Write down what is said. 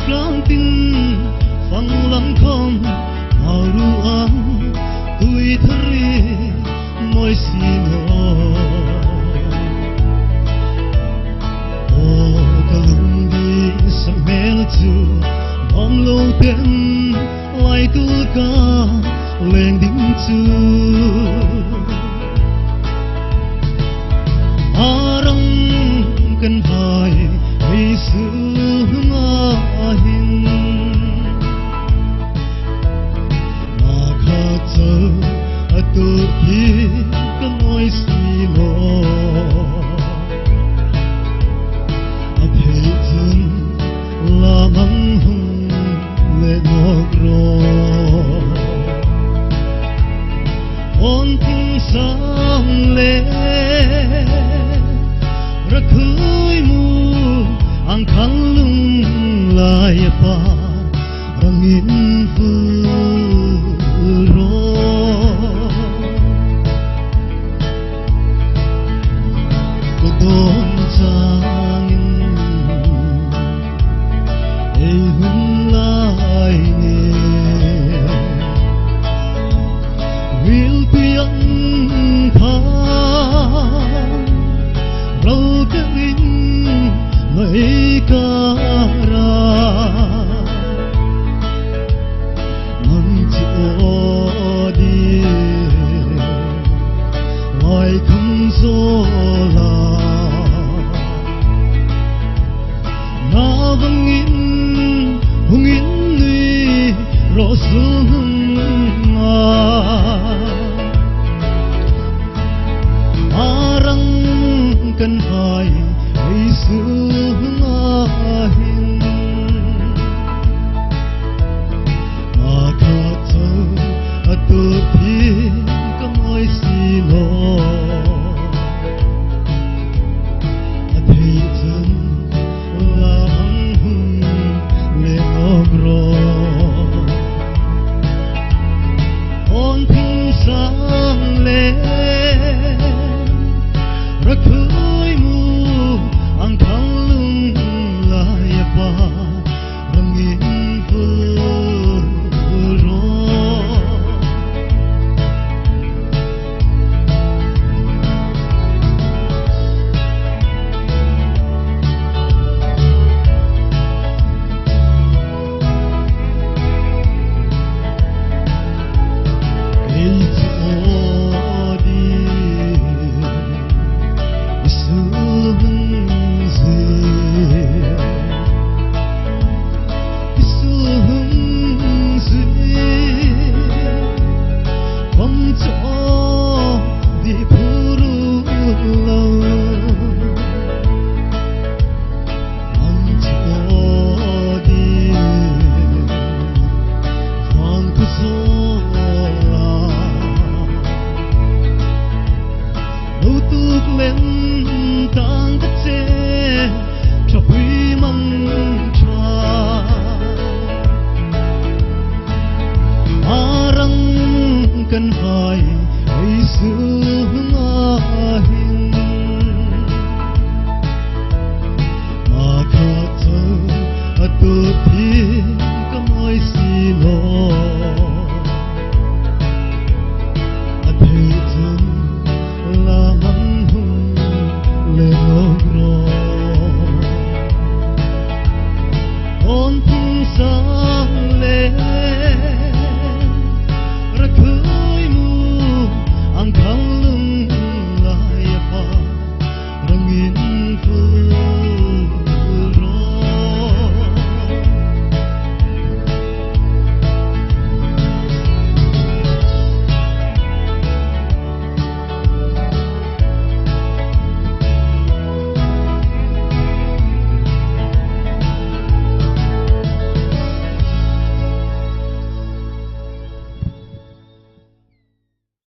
trang tin phăng lăng không màu ruang tuổi thari môi sino o kalung di sang mel chu om lo ten lai tu ka lên đỉnh chu arang kan hai ai su nga hin na kha cha atu hi ka moi si lo a thei chun la mang hung le no gro on ting sang le ra khui mu ang khang lung lai pa rangin